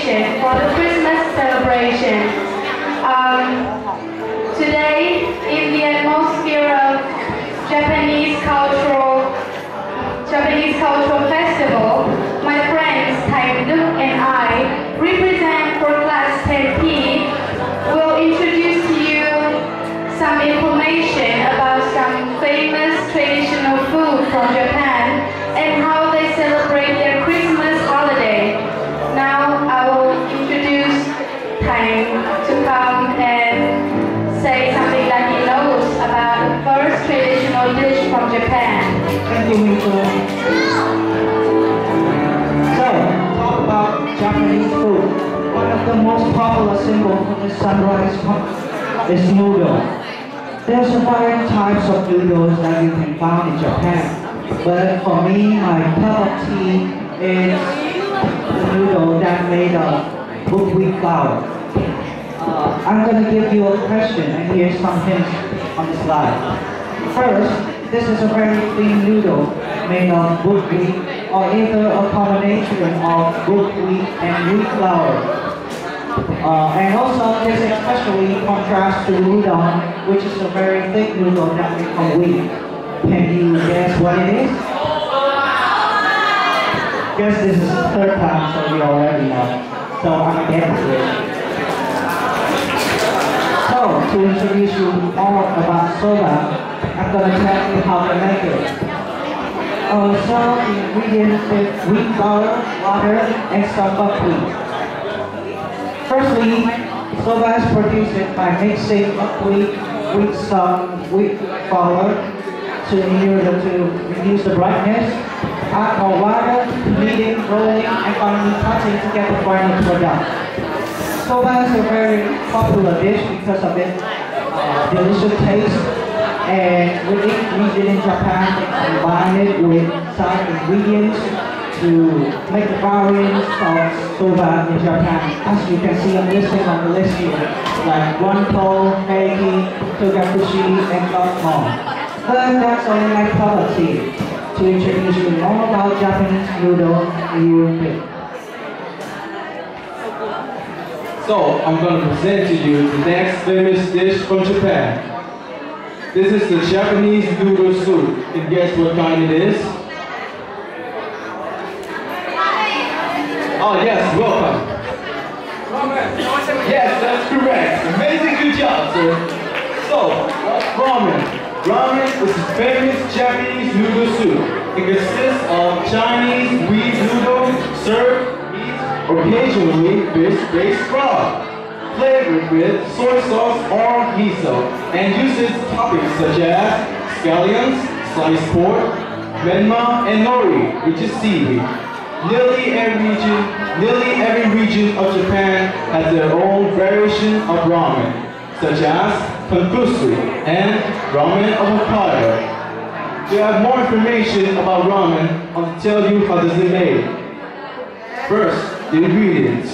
preparation for the Christmas celebration. Today, in the atmosphere of Japanese cultural festival, my friends Thuyết and I represent for class 10P will introduce to you some information about some famous traditional food from Japan and how they celebrate their Christmas holiday. Now I will introduce Thuyết to come and say something that he knows about the first traditional dish from Japan. Thank you, Miko. So, talk about Japanese food. One of the most popular symbols for the sunrise is noodle. There's a variety of types of noodles that you can find in Japan. But for me, my cup of tea is the noodle that made of buckwheat flour. I'm going to give you a question, and here's some hints on the slide. First, this is a very thin noodle made of buckwheat or either a combination of buckwheat and wheat flour. And also, this especially contrasts to udon, which is a very thick noodle that made from wheat. Can you guess what it is? Guess this is the third time, so we already know. So I'm getting it. So, to introduce you all about soba, I'm going to tell you how to make it. So, the ingredients is wheat flour, water, and some buckwheat. Firstly, soba is produced by mixing buckwheat with some wheat flour in order to reduce the brightness. Add more water, kneading, rolling, and finally cutting to get the final product. Soba is a very popular dish because of its delicious taste, and with each region in Japan, they combine it with some ingredients to make the variants of soba in Japan. As you can see, I'm listing on the list here, like wanko, meiki, togakushi, and lots more. But that's only my cup of tea. To introduce you more about Japanese noodle, you. So, I'm going to present to you the next famous dish from Japan. This is the Japanese noodle soup. And guess what kind it is? Oh yes, welcome. Yes, that's correct. Amazing, good job, sir. So, ramen. Ramen is a famous Japanese noodle soup. It consists of Chinese wheat noodles served occasionally fish-based broth, flavored with soy sauce or miso, and uses toppings such as scallions, sliced pork, menma, and nori, which is seaweed. Nearly every region of Japan has their own variation of ramen, such as tonkotsu and ramen of Hokkaido. To have more information about ramen, I'll tell you how this is made. First, the ingredients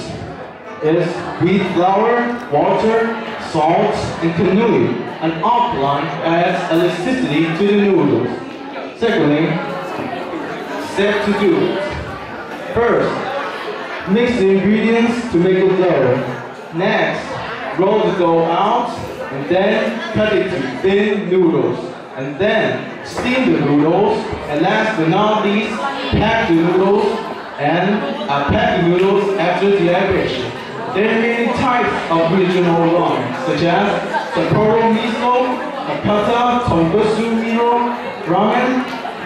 is wheat flour, water, salt, and kanui. An alkaline adds elasticity to the noodles. Secondly, step to do it. First, mix the ingredients to make a dough. Next, roll the dough out and then cut it to thin noodles. And then steam the noodles. And last but not least, pack the noodles after dehydration. There are many types of regional ramen, such as Sapporo miso, Hakata tonkotsu ramen,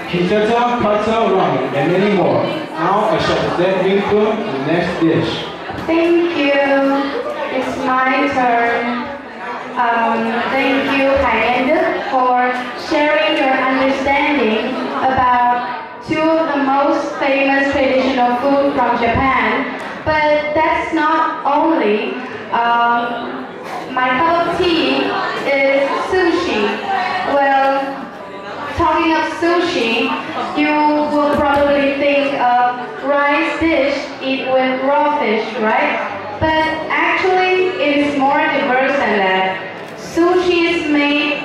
Kitata kata ramen, and many more. Now I shall present Miko to the next dish. Thank you. It's my turn. Thank you, Thuyết, for sharing your understanding about two of the most famous traditional food from Japan. But that's not only. My cup of tea is sushi. Well, talking of sushi, you will probably think of rice dish eat with raw fish, right? But actually, it is more diverse than that. Sushi is made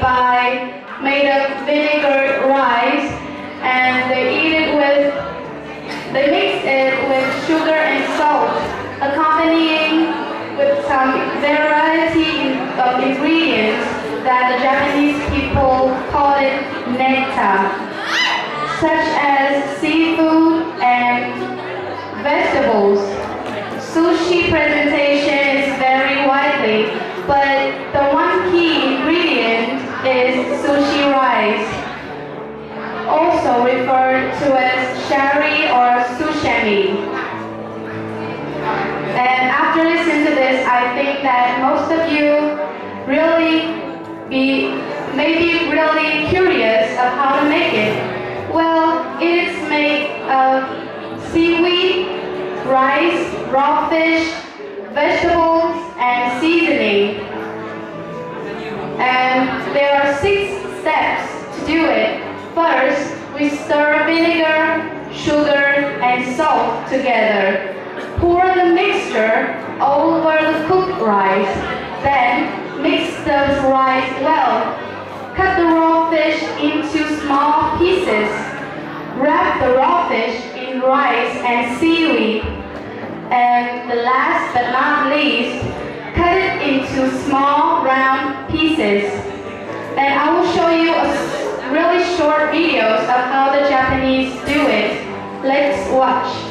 of vinegar rice, and they mix it with sugar and salt, accompanied raw fish, vegetables, and seasoning. And there are 6 steps to do it. First, we stir vinegar, sugar, and salt together. Pour the mixture over the cooked rice. Then, mix the rice well. Cut the raw fish into small pieces. Wrap the raw fish in rice and seaweed. And the last but not least, cut it into small round pieces. And I will show you a really short videos of how the Japanese do it. Let's watch.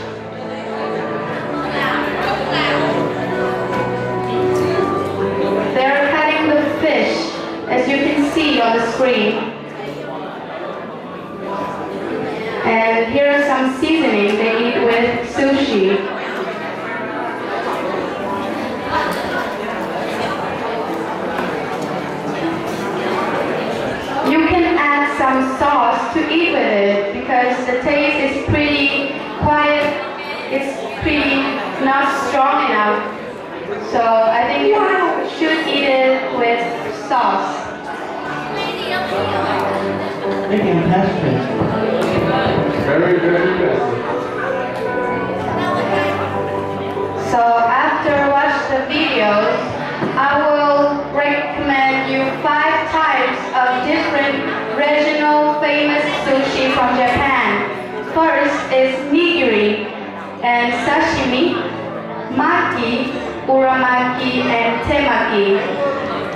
They're cutting the fish, as you can see on the screen. And here are some seasoning they eat with sushi. You can add some sauce to eat with it because the taste is pretty quiet. It's pretty not strong enough. So I think you should eat it with sauce. Fantastic. Very, very good. So after watch the videos, I will recommend you 5 types of different regional famous sushi from Japan. First is nigiri and sashimi, maki, uramaki, and temaki.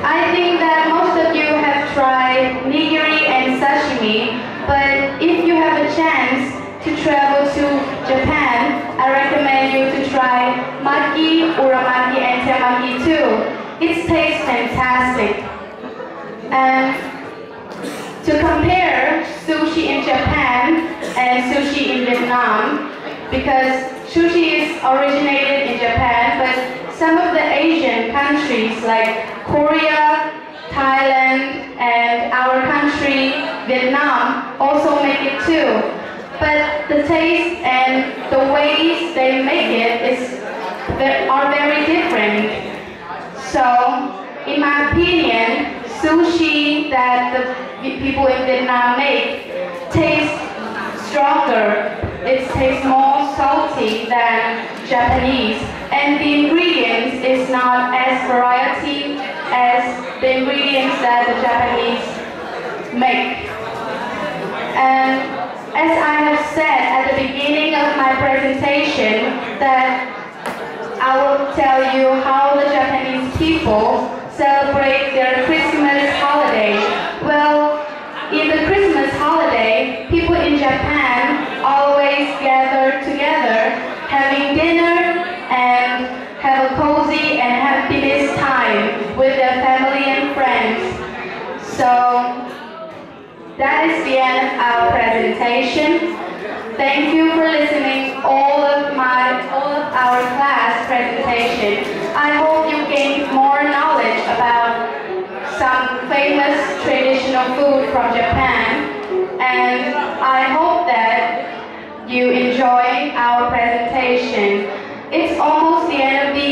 I think that most of you have tried nigiri and sashimi, but if you have a chance to travel to Japan, I recommend you to try maki, uramaki, and temaki too. It tastes fantastic. And to compare sushi in Japan and sushi in Vietnam, because sushi is originated in Japan, but some of the Asian countries like Korea, Thailand, and our country, Vietnam, also make it too. But the taste and the ways they make it are very different. So, in my opinion, sushi that the people in Vietnam make tastes stronger. It tastes more salty than Japanese, and the ingredients is not as variety as the ingredients that the Japanese make. And as I have said at the beginning of my presentation, that I will tell you how the Japanese people celebrate their Christmas holiday. Well, in the Christmas holiday, people in Japan always gather together, having dinner and have a cozy and happiness time with their family and friends. So that is the end of our presentation. Thank you for listening all of our class presentation. I hope you gained more knowledge about some famous traditional food from Japan, and I hope that you enjoy our presentation. It's almost the end of the